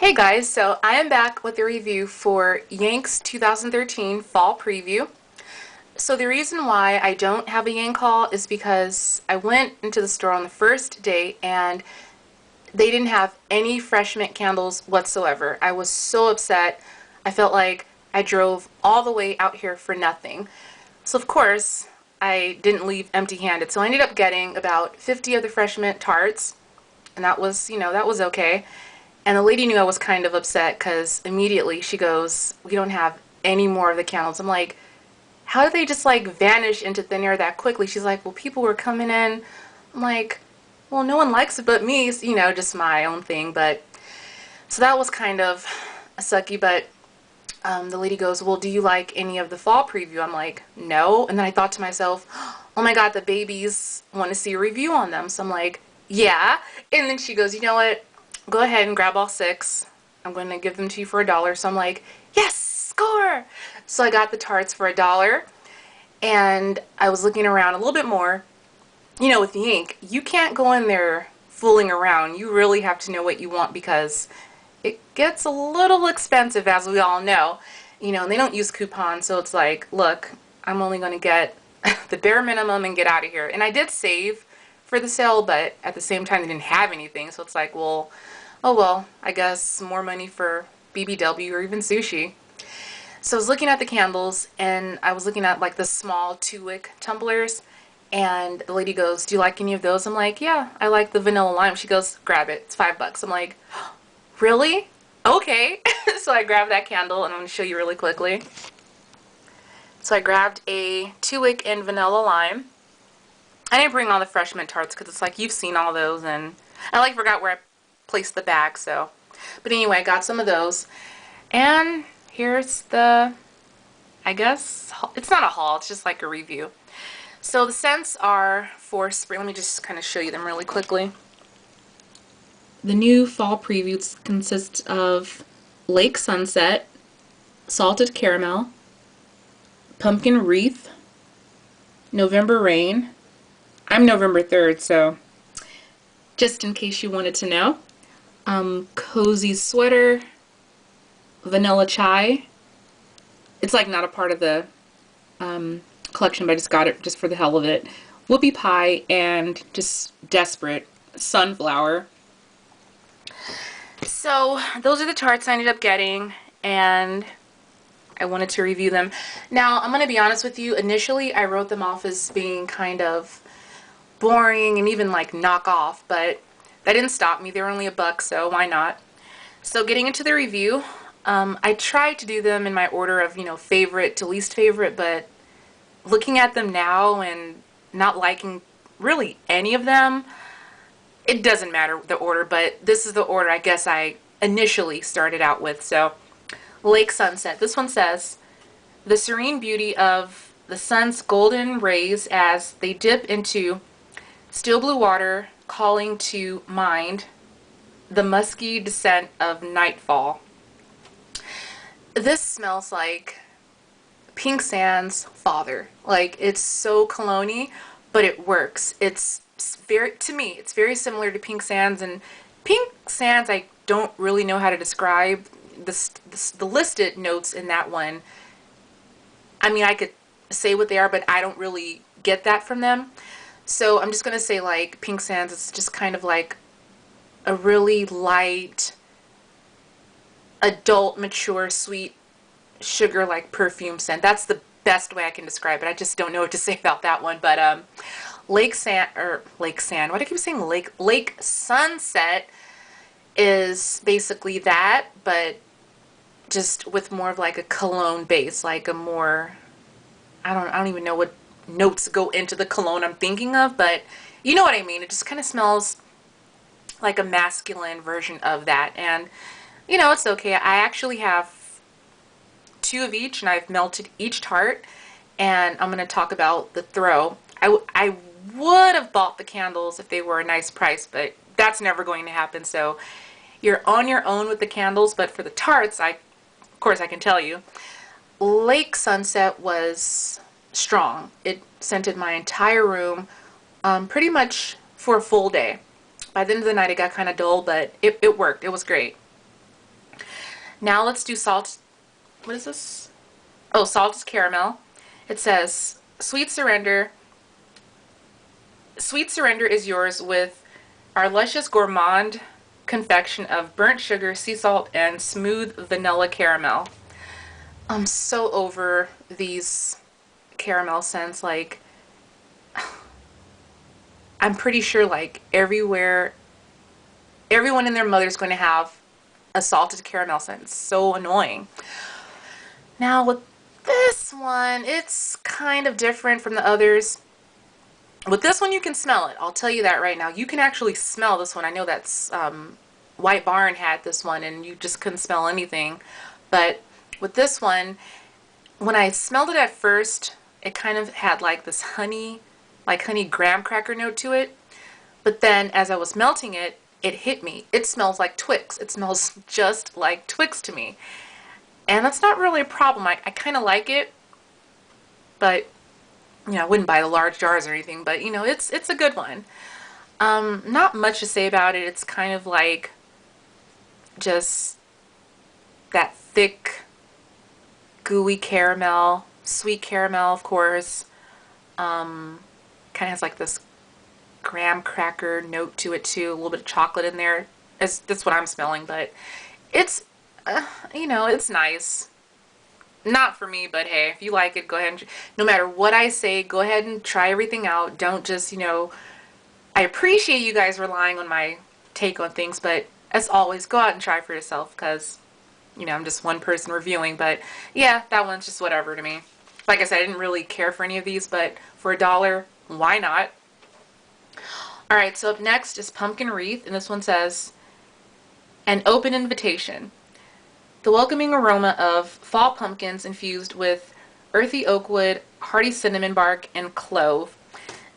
Hey guys, so I am back with a review for Yank's 2013 fall preview. So the reason why I don't have a Yank haul is because I went into the store on the first day and they didn't have any fresh mint candles whatsoever. I was so upset. I felt like I drove all the way out here for nothing. So of course, I didn't leave empty-handed. So I ended up getting about 50 of the fresh mint tarts, and that was, that was okay. And the lady knew I was kind of upset because immediately she goes, "We don't have any more of the candles." I'm like, how did they just like vanish into thin air that quickly? She's like, "Well, people were coming in." I'm like, well, no one likes it but me, just my own thing. But so that was kind of sucky. But the lady goes, "Well, do you like any of the fall preview?" I'm like, "No." And then I thought to myself, oh my God, the babies want to see a review on them. So I'm like, yeah. And then she goes, "You know what? Go ahead and grab all 6. I'm going to give them to you for $1." So I'm like, yes, score! So I got the tarts for $1, and I was looking around a little bit more. With the ink, you can't go in there fooling around. You really have to know what you want because it gets a little expensive, as we all know. And they don't use coupons, so it's like, look, I'm only going to get the bare minimum and get out of here. And I did save for the sale, but at the same time, they didn't have anything, so it's like, well, oh well, I guess more money for BBW or even sushi. So I was looking at the candles, and I was looking at like the small 2-wick tumblers, and the lady goes, "Do you like any of those?" I'm like, "Yeah, I like the vanilla lime." She goes, "Grab it, it's $5." I'm like, really? Okay. So I grabbed that candle, and I'm going to show you really quickly. So I grabbed a 2-wick in vanilla lime. I didn't bring all the fresh mint tarts because it's like you've seen all those, and I like forgot where I placed the bag. So, but anyway, I got some of those, and here's the, I guess it's not a haul, it's just like a review. So the scents are for spring. Let me just kind of show you them really quickly. The new fall previews consists of Lake Sunset, Salted Caramel, Pumpkin Wreath, November Rain. I'm November 3rd, so just in case you wanted to know. Cozy Sweater, Vanilla Chai. It's like not a part of the collection, but I just got it just for the hell of it. Whoopie Pie, and just Desperate, Sunflower. So those are the tarts I ended up getting, and I wanted to review them. Now, I'm going to be honest with you. Initially, I wrote them off as being kind of boring and even like knockoff, but that didn't stop me. They were only $1, so why not? So getting into the review, I tried to do them in my order of, favorite to least favorite, but looking at them now and not liking really any of them, it doesn't matter the order, but this is the order I guess I initially started out with. So Lake Sunset. This one says, "The serene beauty of the sun's golden rays as they dip into still blue water, calling to mind the musky descent of nightfall." This smells like Pink Sand's father. Like, it's so cologne-y, but it works. It's very, to me, it's very similar to Pink Sands, and Pink Sands I don't really know how to describe. The listed notes in that one, I mean, I could say what they are, but I don't really get that from them. So I'm just going to say, like, Pink Sands, it's just kind of like a really light, adult, mature, sweet, sugar-like perfume scent. That's the best way I can describe it. I just don't know what to say about that one. But Lake Sand, why do I keep saying Lake Sunset is basically that, but just with more of like a cologne base, like a more, I don't even know what notes go into the cologne I'm thinking of, but you know what I mean. It just kind of smells like a masculine version of that, and it's okay. I actually have 2 of each, and I've melted each tart, and I'm going to talk about the throw. I would have bought the candles if they were a nice price, but that's never going to happen, so you're on your own with the candles. But for the tarts, of course I can tell you, Lake Sunset was strong. It scented my entire room pretty much for a full day. By the end of the night, it got kind of dull, but it worked. It was great. Now let's do salt. What is this? Oh, salted caramel. It says, Sweet surrender is yours with our luscious gourmand confection of burnt sugar, sea salt, and smooth vanilla caramel. I'm so over these caramel scents. Like, I'm pretty sure like everywhere, everyone and their mother's going to have a salted caramel scent. It's so annoying. Now with this one, it's kind of different from the others. With this one, you can smell it. I'll tell you that right now. You can actually smell this one. I know that's White Barn had this one, and you just couldn't smell anything. But with this one, when I smelled it at first, it kind of had like this honey, like honey graham cracker note to it. But then as I was melting it, it hit me. It smells like Twix. It smells just like Twix to me. And that's not really a problem. I kind of like it, but you know, I wouldn't buy the large jars or anything, but you know, it's a good one. Not much to say about it. It's kind of like just that thick, gooey caramel, sweet caramel, of course. Kind of has like this graham cracker note to it too. A little bit of chocolate in there. That's what I'm smelling, but it's, you know, it's nice. Not for me, but hey, if you like it, go ahead and, no matter what I say, go ahead and try everything out. Don't just, you know, I appreciate you guys relying on my take on things, but as always, go out and try for yourself because, you know, I'm just one person reviewing, but yeah, that one's just whatever to me. Like I said, I didn't really care for any of these, but for $1, why not? All right, so up next is Pumpkin Wreath, and this one says, an open invitation. The welcoming aroma of fall pumpkins infused with earthy oak wood, hearty cinnamon bark, and clove.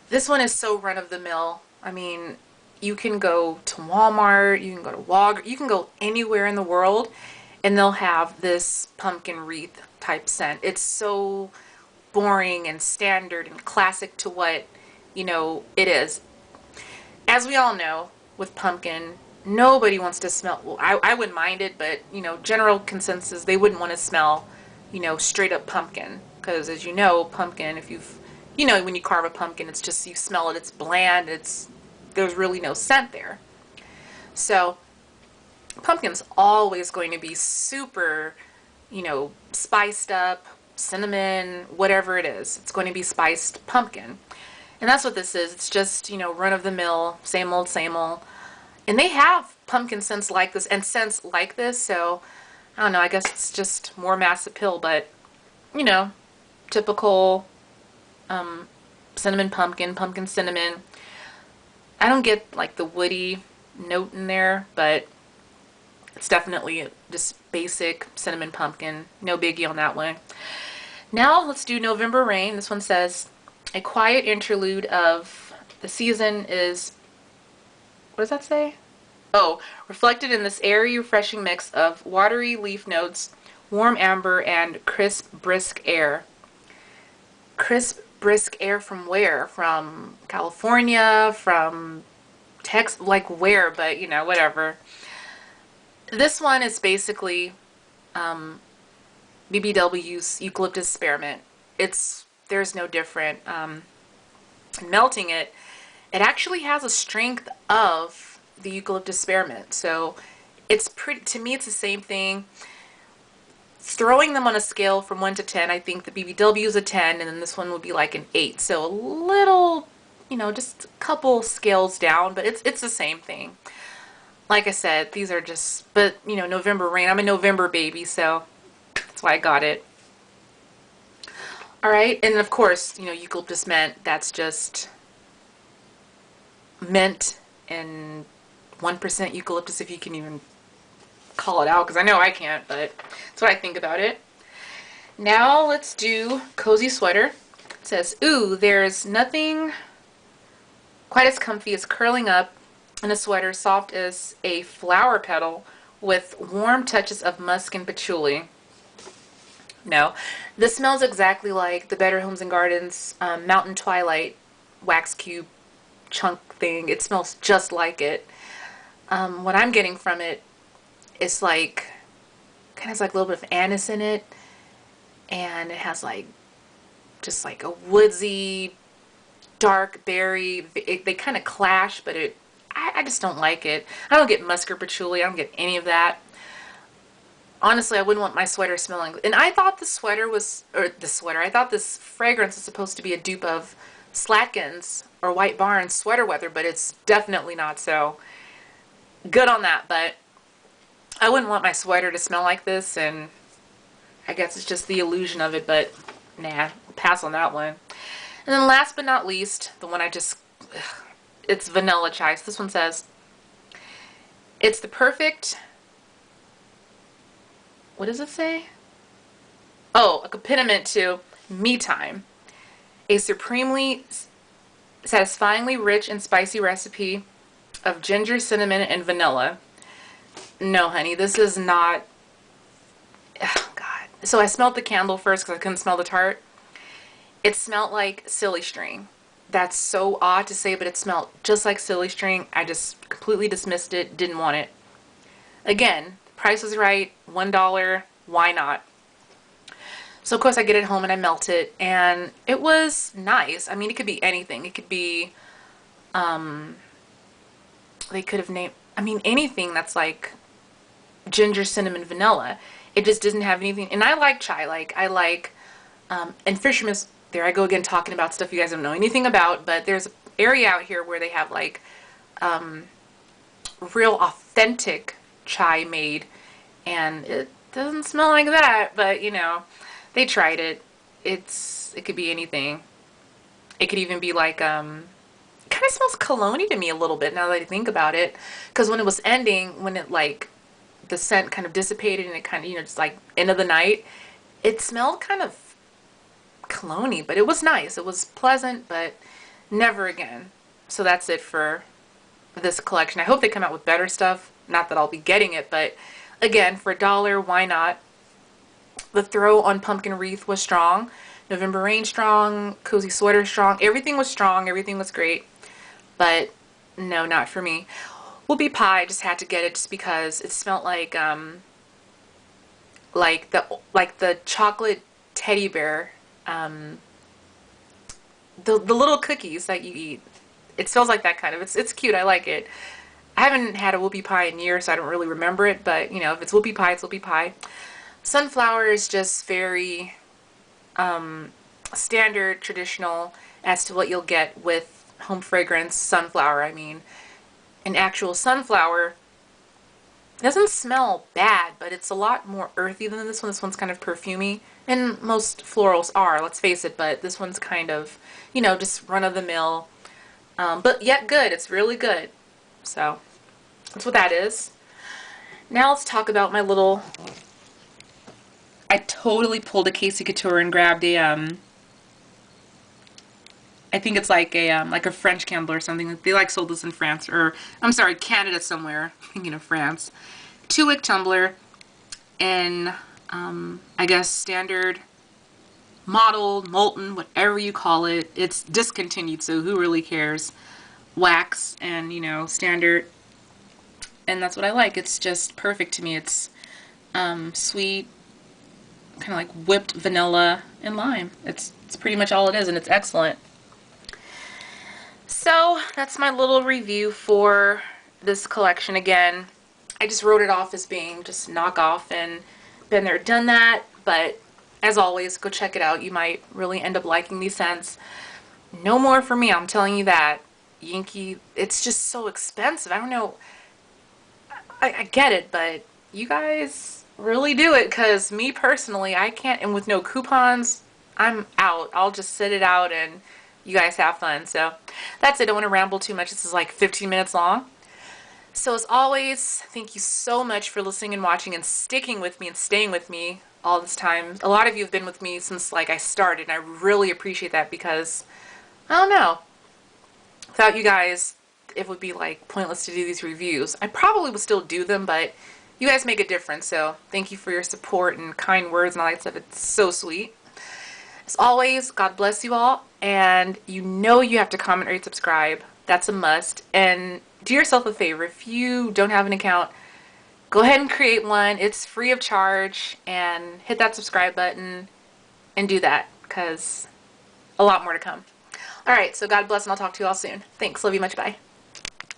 This one is so run-of-the-mill. I mean, you can go to Walmart, you can go to Walgreens, you can go anywhere in the world, and they'll have this pumpkin wreath type scent. It's so boring and standard and classic to what, you know, it is. As we all know, with pumpkin, nobody wants to smell, well, I wouldn't mind it, but, you know, general consensus, they wouldn't want to smell, you know, straight up pumpkin. Because as you know, pumpkin, if you've, you know, when you carve a pumpkin, it's just, you smell it, it's bland, there's really no scent there. So, pumpkin's always going to be super, you know, spiced up, cinnamon, whatever it is. It's going to be spiced pumpkin. And that's what this is. It's just, you know, run-of-the-mill, same old, same old. And they have pumpkin scents like this and scents like this, so I don't know, I guess it's just more mass appeal, but, you know, typical cinnamon pumpkin, pumpkin cinnamon. I don't get like the woody note in there, but it's definitely just basic cinnamon pumpkin. No biggie on that one. Now let's do November Rain. This one says, a quiet interlude of the season is, what does that say? Oh, reflected in this airy, refreshing mix of watery leaf notes, warm amber, and crisp, brisk air. Crisp, brisk air from where? From California? From Texas? Like where? But, you know, whatever. This one is basically BBW's eucalyptus spearmint. There's no different. Melting it, it actually has a strength of the eucalyptus spearmint. So it's pretty, to me, it's the same thing. Throwing them on a scale from 1 to 10, I think the BBW is a 10, and then this one would be like an 8. So a little, you know, just a couple scales down, but it's the same thing. Like I said, these are just, but, you know, November Rain. I'm a November baby, so that's why I got it. All right, and of course, you know, eucalyptus mint, that's just mint and 1% eucalyptus, if you can even call it out, because I know I can't, but that's what I think about it. Now let's do Cozy Sweater. It says, ooh, there's nothing quite as comfy as curling up in a sweater soft as a flower petal with warm touches of musk and patchouli. No, this smells exactly like the Better Homes and Gardens Mountain Twilight wax cube chunk thing. It smells just like it. What I'm getting from it is like kind of has like a little bit of anise in it, and it has like just like a woodsy, dark berry. They kind of clash, but I just don't like it. I don't get musk or patchouli. I don't get any of that. Honestly, I wouldn't want my sweater smelling. And I thought I thought this fragrance was supposed to be a dupe of Slatkin's or White Barn's Sweater Weather, but it's definitely not so. Good on that, but I wouldn't want my sweater to smell like this, and I guess it's just the illusion of it, but nah, pass on that one. And then last but not least, the one it's Vanilla Chai. So this one says, it's the perfect, what does it say? Oh, accompaniment to me time. A supremely satisfyingly rich and spicy recipe of ginger, cinnamon, and vanilla. No, honey, this is not, oh, God. So I smelled the candle first because I couldn't smell the tart. It smelled like silly string. That's so odd to say, but it smelled just like silly string. I just completely dismissed it, didn't want it. Again, price was right, $1, why not? So of course I get it home and I melt it, and it was nice. I mean, it could be anything. It could be, they could have named, I mean, anything that's like ginger, cinnamon, vanilla. It just doesn't have anything. And I like chai. And Fisherman's, there I go again talking about stuff you guys don't know anything about, but there's an area out here where they have like real authentic chai made, and it doesn't smell like that, but you know, they tried it. It could be anything. It could even be like, it kind of smells cologne-y to me a little bit now that I think about it, because when it was ending, when it like, the scent kind of dissipated and it kind of, you know, just like end of the night, it smelled kind of cologne-y, but it was nice. It was pleasant, but never again. So that's it for this collection. I hope they come out with better stuff. Not that I'll be getting it, but again, for $1, why not? The throw on Pumpkin Wreath was strong. November Rain strong. Cozy Sweater strong. Everything was strong. Everything was great. But no, not for me. Whoopie Pie, I just had to get it just because it smelled like the chocolate teddy bear, the little cookies that you eat. It smells like that kind of. It's cute. I like it. I haven't had a whoopie pie in years, so I don't really remember it. But you know, if it's whoopie pie, it's whoopie pie. Sunflower is just very standard, traditional as to what you'll get with home fragrance sunflower. I mean, an actual sunflower doesn't smell bad, but it's a lot more earthy than this one. This one's kind of perfumey, and most florals are, let's face it, but this one's kind of, you know, just run-of-the-mill, but yet good. It's really good. So that's what that is. Now let's talk about my little, I totally pulled a Casey Couture and grabbed a, I think it's like a French candle or something. They like sold this in France, or I'm sorry, Canada somewhere. Thinking of France. 2-wick tumbler, in I guess standard, mottled, molten, whatever you call it. It's discontinued, so who really cares? Wax and you know standard, and that's what I like. It's just perfect to me. It's sweet, kind of like whipped vanilla and lime. It's pretty much all it is, and it's excellent. So that's my little review for this collection. Again, I just wrote it off as being just knockoff and been there, done that, but as always, go check it out. You might really end up liking these scents. No more for me, I'm telling you that. Yankee, it's just so expensive. I don't know, I get it, but you guys really do it, because me personally, I can't, and with no coupons, I'm out. I'll just sit it out and you guys have fun. So that's it. I don't want to ramble too much. This is like 15 minutes long. So as always, thank you so much for listening and watching and sticking with me and staying with me all this time. A lot of you have been with me since like I started, and I really appreciate that, because I don't know, without you guys it would be like pointless to do these reviews. I probably would still do them, but you guys make a difference. So thank you for your support and kind words and all that stuff. It's so sweet. As always, God bless you all, and you know you have to comment, rate, subscribe. That's a must. And do yourself a favor. If you don't have an account, go ahead and create one. It's free of charge, and hit that subscribe button and do that, because a lot more to come. All right, so God bless, and I'll talk to you all soon. Thanks. Love you much. Bye.